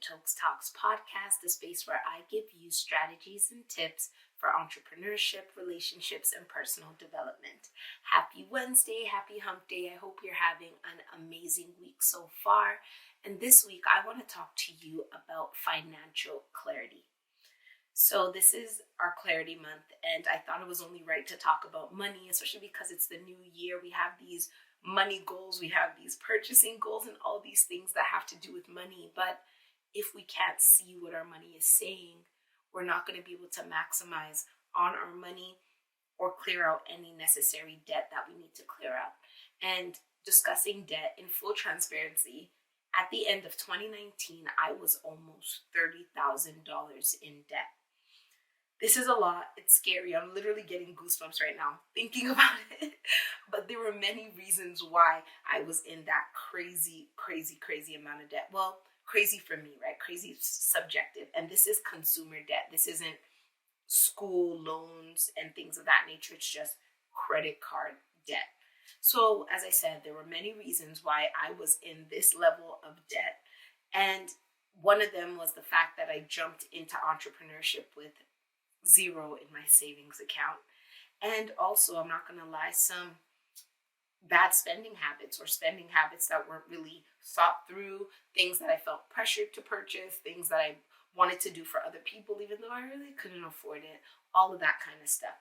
Toks Talks Podcast, the space where I give you strategies and tips for entrepreneurship, relationships, and personal development. Happy Wednesday, happy hump day. I hope you're having an amazing week so far. And this week, I want to talk to you about financial clarity. So this is our clarity month, and I thought it was only right to talk about money, especially because it's the new year. We have these money goals, we have these purchasing goals, and all these things that have to do with money. But if we can't see what our money is saying, we're not going to be able to maximize on our money or clear out any necessary debt that we need to clear out. And discussing debt in full transparency, at the end of 2019, I was almost $30,000 in debt. This is a lot. It's scary. I'm literally getting goosebumps right now thinking about it. But there were many reasons why I was in that crazy amount of debt. Well, crazy for me, right? Crazy is subjective. And this is consumer debt. This isn't school loans and things of that nature. It's just credit card debt. So as I said, there were many reasons why I was in this level of debt. And one of them was the fact that I jumped into entrepreneurship with zero in my savings account. And also, I'm not going to lie, some bad spending habits or spending habits that weren't really thought through, things that I felt pressured to purchase, things that I wanted to do for other people, even though I really couldn't afford it, all of that kind of stuff.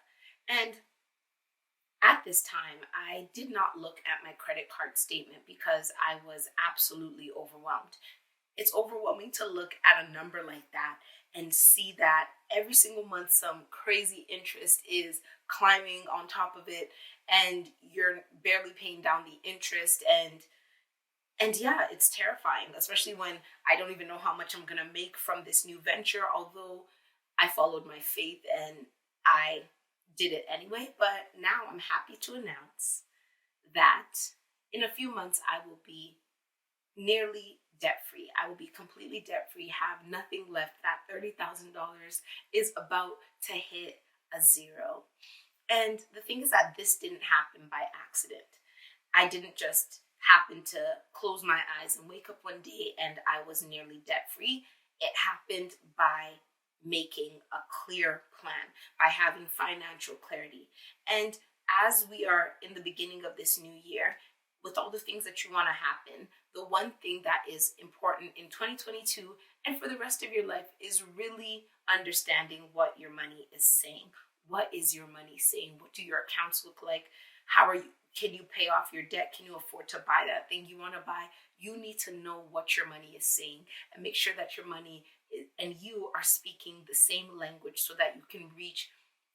And at this time, I did not look at my credit card statement because I was absolutely overwhelmed. It's overwhelming to look at a number like that and see that every single month some crazy interest is climbing on top of it and you're barely paying down the interest. And yeah, it's terrifying, especially when I don't even know how much I'm going to make from this new venture, although I followed my faith and I did it anyway. But now I'm happy to announce that in a few months I will be nearly debt-free. I will be completely debt-free, have nothing left. That $30,000 is about to hit a zero. And the thing is that this didn't happen by accident. I didn't just happen to close my eyes and wake up one day and I was nearly debt-free. It happened by making a clear plan, by having financial clarity. And as we are in the beginning of this new year, with all the things that you want to happen, the one thing that is important in 2022 and for the rest of your life is really understanding what your money is saying. What is your money saying? What do your accounts look like? Can you pay off your debt? Can you afford to buy that thing you want to buy? You need to know what your money is saying and make sure that your money and you are speaking the same language so that you can reach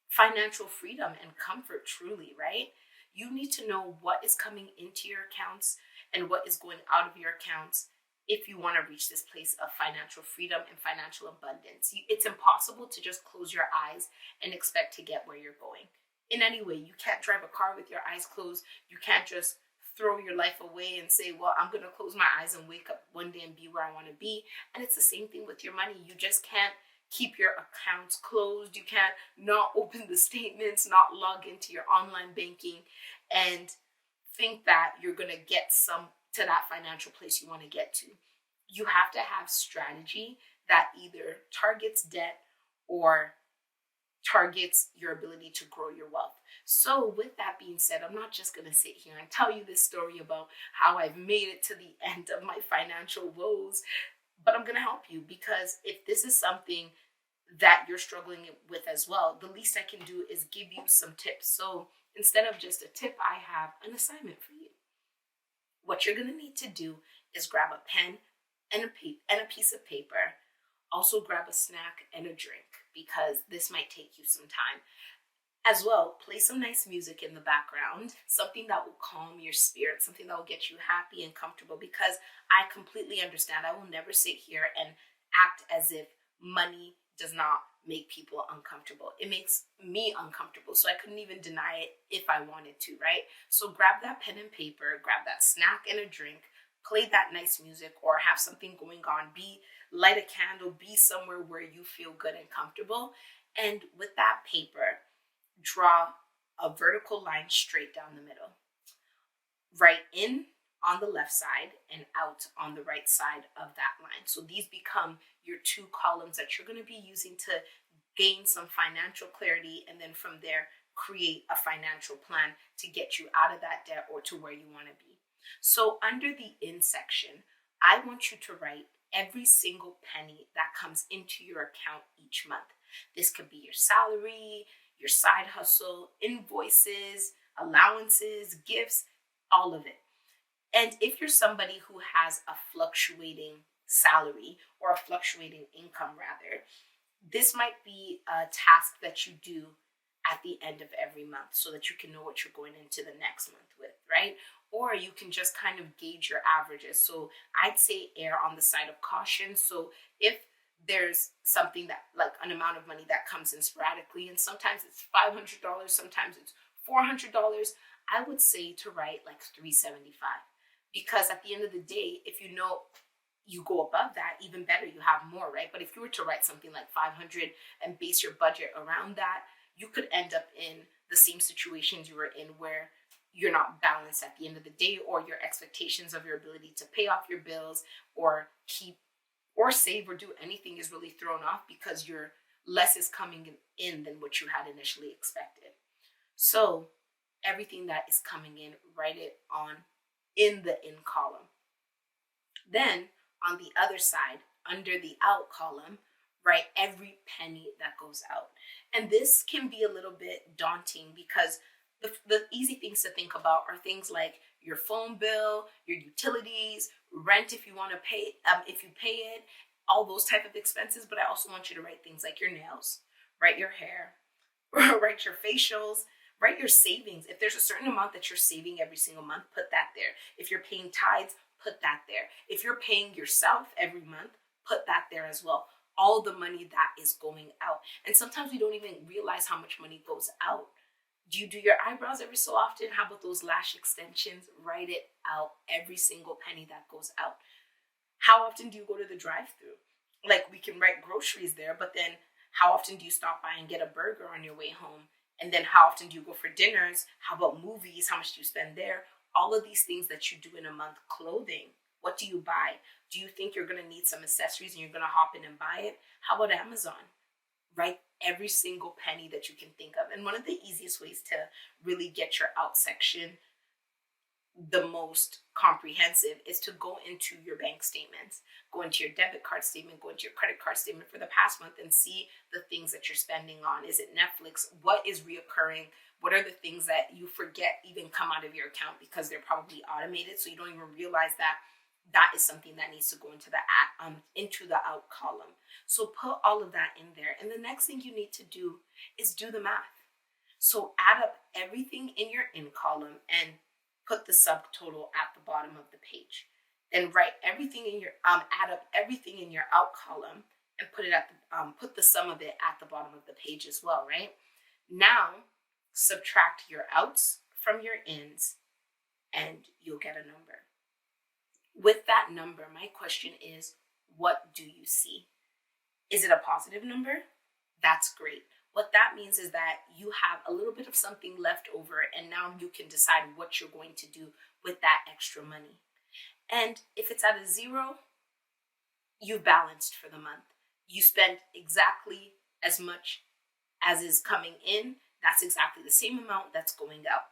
financial freedom and comfort truly, right? You need to know what is coming into your accounts and what is going out of your accounts if you want to reach this place of financial freedom and financial abundance. It's impossible to just close your eyes and expect to get where you're going. In any way, you can't drive a car with your eyes closed. You can't just throw your life away and say, well, I'm going to close my eyes and wake up one day and be where I want to be. And it's the same thing with your money. You just can't keep your accounts closed. You can't not open the statements, not log into your online banking and think that you're going to get to that financial place you want to get to. You have to have strategy that either targets debt or targets your ability to grow your wealth. So with that being said, I'm not just going to sit here and tell you this story about how I've made it to the end of my financial woes, but I'm going to help you, because if this is something that you're struggling with as well, the least I can do is give you some tips. So instead of just a tip, I have an assignment for you. What you're going to need to do is grab a pen and a piece of paper. Also grab a snack and a drink, because this might take you some time. As well, play some nice music in the background, something that will calm your spirit, something that will get you happy and comfortable, because I completely understand. I will never sit here and act as if money does not make people uncomfortable. It makes me uncomfortable, so I couldn't even deny it if I wanted to, right? So grab that pen and paper, grab that snack and a drink, play that nice music, or have something going on. Light a candle, be somewhere where you feel good and comfortable. And with that paper, draw a vertical line straight down the middle. Write in on the left side and out on the right side of that line. So these become your two columns that you're going to be using to gain some financial clarity, and then from there, create a financial plan to get you out of that debt or to where you want to be. So under the in section, I want you to write every single penny that comes into your account each month. This could be your salary, your side hustle, invoices, allowances, gifts, all of it. And if you're somebody who has a fluctuating salary or a fluctuating income rather, this might be a task that you do at the end of every month so that you can know what you're going into the next month with, right? Or you can just kind of gauge your averages. So I'd say err on the side of caution. So if there's something that, like an amount of money that comes in sporadically, and sometimes it's $500, sometimes it's $400, I would say to write like $375. Because at the end of the day, if you know you go above that, even better, you have more, right? But if you were to write something like 500 and base your budget around that, you could end up in the same situations you were in where you're not balanced at the end of the day, or your expectations of your ability to pay off your bills or keep or save or do anything is really thrown off because your less is coming in than what you had initially expected. So everything that is coming in, write it on in the in column. Then on the other side, under the out column, write every penny that goes out. And this can be a little bit daunting because the easy things to think about are things like your phone bill, your utilities, rent if you want to pay, if you pay it, all those type of expenses. But I also want you to write things like your nails, write your hair, write your facials, write your savings. If there's a certain amount that you're saving every single month, put that there. If you're paying tithes, put that there. If you're paying yourself every month, put that there as well. All the money that is going out. And sometimes we don't even realize how much money goes out. Do you do your eyebrows every so often? How about those lash extensions? Write it out, every single penny that goes out. How often do you go to the drive-thru? Like, we can write groceries there, but then how often do you stop by and get a burger on your way home? And then how often do you go for dinners? How about movies? How much do you spend there? All of these things that you do in a month. Clothing. What do you buy? Do you think you're going to need some accessories and you're going to hop in and buy it? How about Amazon? Write every single penny that you can think of. And one of the easiest ways to really get your out section the most comprehensive is to go into your bank statements, go into your debit card statement, go into your credit card statement for the past month and see the things that you're spending on. Is it Netflix? What is reoccurring? What are the things that you forget even come out of your account because they're probably automated, so you don't even realize that that is something that needs to go into the out column. So put all of that in there. And the next thing you need to do is do the math. So add up everything in your in column and put the subtotal at the bottom of the page. Then write everything in your add up everything in your out column and put it at put the sum of it at the bottom of the page as well, right? Now subtract your outs from your ins and you'll get a number. With that number, my question is, what do you see? Is it a positive number? That's great. What that means is that you have a little bit of something left over, and now you can decide what you're going to do with that extra money. And if it's at a zero, you've balanced for the month. You spend exactly as much as is coming in. That's exactly the same amount that's going out.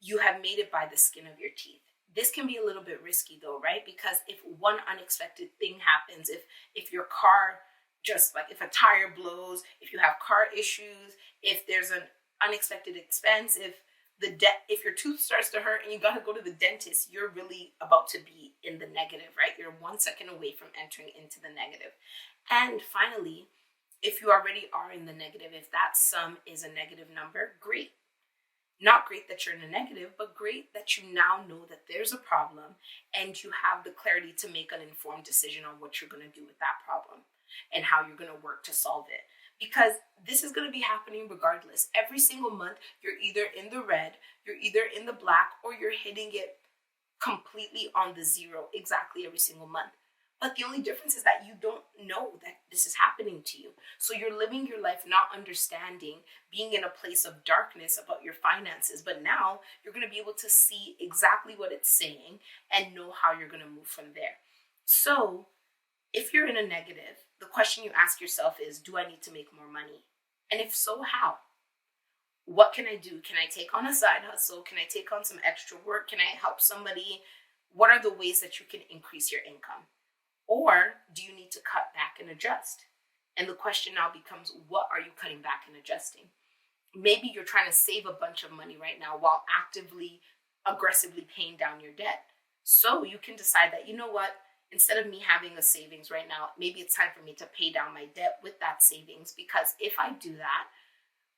You have made it by the skin of your teeth. This can be a little bit risky though, right? Because if one unexpected thing happens, if your car just like if a tire blows, if you have car issues, if there's an unexpected expense, if your tooth starts to hurt and you got to go to the dentist, you're really about to be in the negative, right? You're 1 second away from entering into the negative. And finally, if you already are in the negative, if that sum is a negative number, great. Not great that you're in a negative, but great that you now know that there's a problem and you have the clarity to make an informed decision on what you're going to do with that problem and how you're going to work to solve it. Because this is going to be happening regardless. Every single month, you're either in the red, you're either in the black, or you're hitting it completely on the zero exactly every single month. But the only difference is that you don't know that this is happening to you. So you're living your life not understanding, being in a place of darkness about your finances. But now you're going to be able to see exactly what it's saying and know how you're going to move from there. So if you're in a negative, the question you ask yourself is, do I need to make more money? And if so, how? What can I do? Can I take on a side hustle? Can I take on some extra work? Can I help somebody? What are the ways that you can increase your income? Or do you need to cut back and adjust? And the question now becomes, what are you cutting back and adjusting? Maybe you're trying to save a bunch of money right now while aggressively paying down your debt. So you can decide that, you know what, instead of me having a savings right now, maybe it's time for me to pay down my debt with that savings, because if I do that,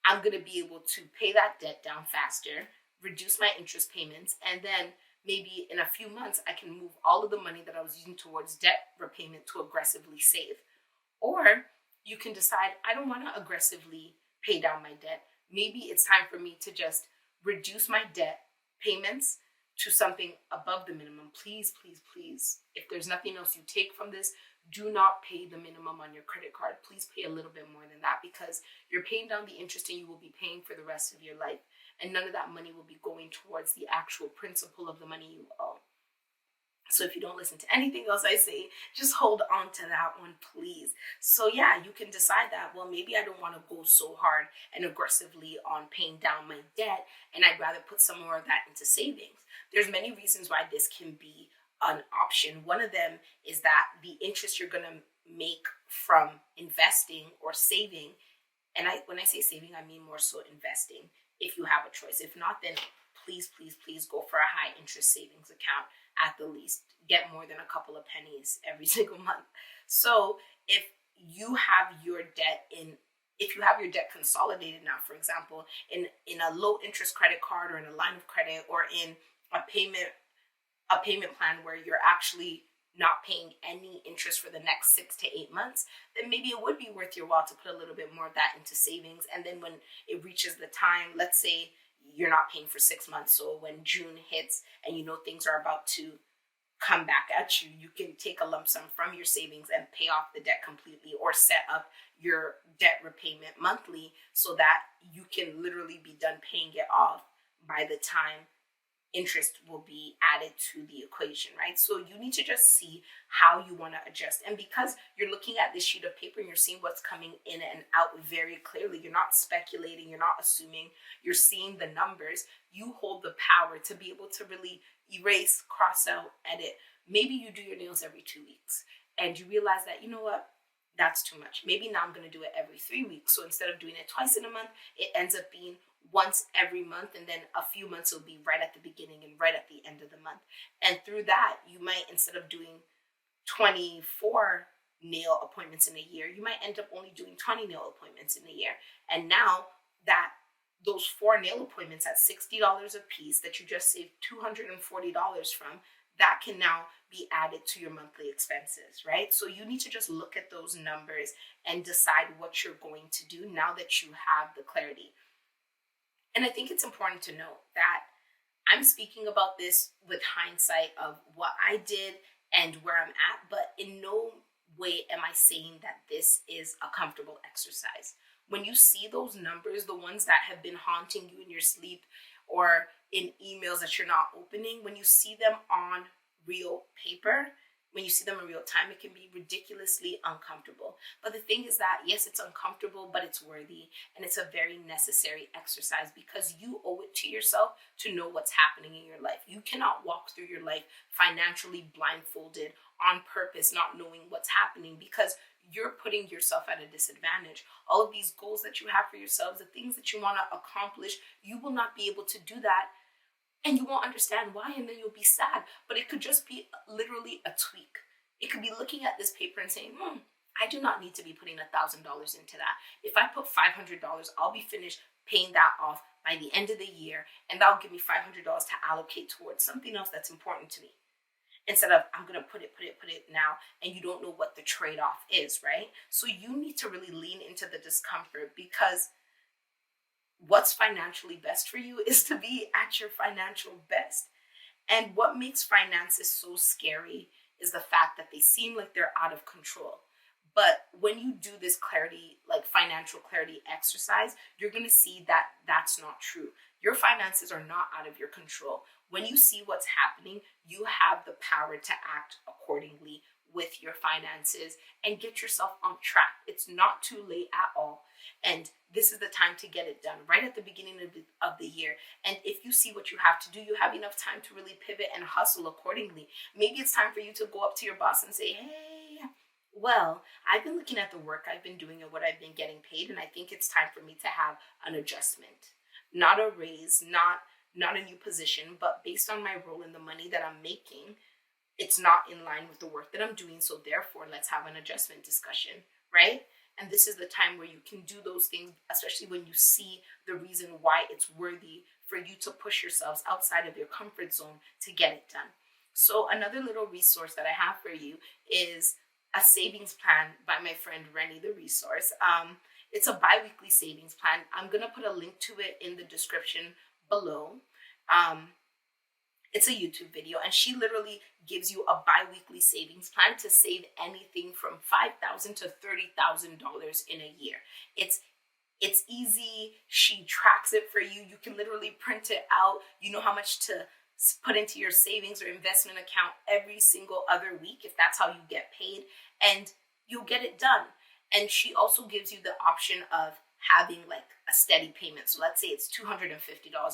I'm going to be able to pay that debt down faster, reduce my interest payments, and then maybe in a few months, I can move all of the money that I was using towards debt repayment to aggressively save. Or you can decide, I don't want to aggressively pay down my debt. Maybe it's time for me to just reduce my debt payments to something above the minimum. Please, please, please, if there's nothing else you take from this, do not pay the minimum on your credit card. Please pay a little bit more than that, because you're paying down the interest and you will be paying for the rest of your life. And none of that money will be going towards the actual principal of the money you owe. So if you don't listen to anything else I say, just hold on to that one, please. So yeah, you can decide that, well, maybe I don't want to go so hard and aggressively on paying down my debt, and I'd rather put some more of that into savings. There's many reasons why this can be an option. One of them is that the interest you're going to make from investing or saving, and when I say saving, I mean more so investing, if you have a choice. If not, then please, please, please go for a high interest savings account at the least. Get more than a couple of pennies every single month. So if you have your debt consolidated now, for example, in a low interest credit card or in a line of credit or in a payment plan where you're actually not paying any interest for the next 6 to 8 months, then maybe it would be worth your while to put a little bit more of that into savings. And then when it reaches the time, let's say you're not paying for 6 months, so when June hits and you know things are about to come back at you, you can take a lump sum from your savings and pay off the debt completely, or set up your debt repayment monthly so that you can literally be done paying it off by the time interest will be added to the equation, right? So you need to just see how you want to adjust. And because you're looking at this sheet of paper and you're seeing what's coming in and out very clearly, you're not speculating, you're not assuming, you're seeing the numbers, you hold the power to be able to really erase, cross out, edit. Maybe you do your nails every 2 weeks and you realize that, you know what, that's too much. Maybe now I'm going to do it every 3 weeks. So instead of doing it twice in a month, it ends up being once every month, and then a few months will be right at the beginning and right at the end of the month. And through that, you might, instead of doing 24 nail appointments in a year, you might end up only doing 20 nail appointments in a year. And now that those 4 nail appointments at $60 a piece that you just saved $240 from, that can now be added to your monthly expenses, right? So you need to just look at those numbers and decide what you're going to do now that you have the clarity. And I think it's important to note that I'm speaking about this with hindsight of what I did and where I'm at, but in no way am I saying that this is a comfortable exercise. When you see those numbers, the ones that have been haunting you in your sleep or in emails that you're not opening, when you see them on real paper, when you see them in real time, it can be ridiculously uncomfortable. But the thing is that, yes, it's uncomfortable, but it's worthy. And it's a very necessary exercise because you owe it to yourself to know what's happening in your life. You cannot walk through your life financially blindfolded on purpose, not knowing what's happening, because you're putting yourself at a disadvantage. All of these goals that you have for yourselves, the things that you want to accomplish, you will not be able to do that. And you won't understand why, and then you'll be sad. But it could just be literally a tweak. It could be looking at this paper and saying, I do not need to be putting $1,000 into that. If I put $500, I'll be finished paying that off by the end of the year, and that'll give me $500 to allocate towards something else that's important to me. Instead of, I'm going to put it now, and you don't know what the trade-off is, right? So you need to really lean into the discomfort, because what's financially best for you is to be at your financial best. And what makes finances so scary is the fact that they seem like they're out of control. But when you do this clarity, like financial clarity exercise, you're going to see that that's not true. Your finances are not out of your control. When you see what's happening, you have the power to act accordingly with your finances and get yourself on track. It's not too late at all. And this is the time to get it done right at the beginning of the year. And if you see what you have to do, you have enough time to really pivot and hustle accordingly. Maybe it's time for you to go up to your boss and say, hey, well, I've been looking at the work I've been doing and what I've been getting paid, and I think it's time for me to have an adjustment. Not a raise, not a new position, but based on my role and the money that I'm making, it's not in line with the work that I'm doing, so therefore let's have an adjustment discussion, right? And this is the time where you can do those things, especially when you see the reason why it's worthy for you to push yourselves outside of your comfort zone to get it done. So another little resource that I have for you is a savings plan by my friend Rennie the Resource. It's a bi-weekly savings plan. I'm going to put a link to it in the description below. It's a YouTube video, and she literally gives you a bi-weekly savings plan to save anything from $5,000 to $30,000 in a year. It's easy. She tracks it for you. You can literally print it out. You know how much to put into your savings or investment account every single other week if that's how you get paid, and you'll get it done. And she also gives you the option of having like a steady payment. So let's say it's $250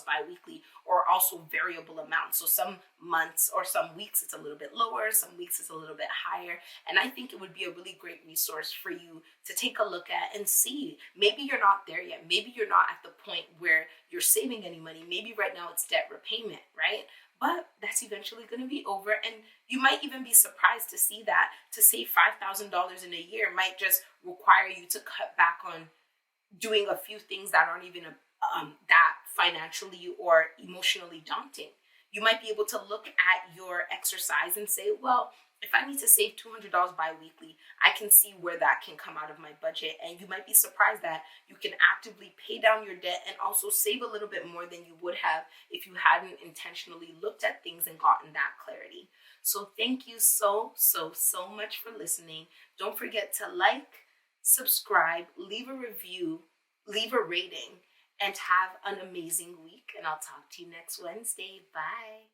bi-weekly, or also variable amounts. So some months or some weeks it's a little bit lower, some weeks it's a little bit higher. And I think it would be a really great resource for you to take a look at and see. Maybe you're not there yet. Maybe you're not at the point where you're saving any money. Maybe right now it's debt repayment, right? But that's eventually going to be over, and you might even be surprised to see that to save $5,000 in a year might just require you to cut back on doing a few things that aren't even that financially or emotionally daunting. You might be able to look at your exercise and say, well, if I need to save $200 bi-weekly, I can see where that can come out of my budget. And you might be surprised that you can actively pay down your debt and also save a little bit more than you would have if you hadn't intentionally looked at things and gotten that clarity. So thank you so much for listening. Don't forget to like, subscribe, leave a review, leave a rating, and have an amazing week. And I'll talk to you next Wednesday. Bye.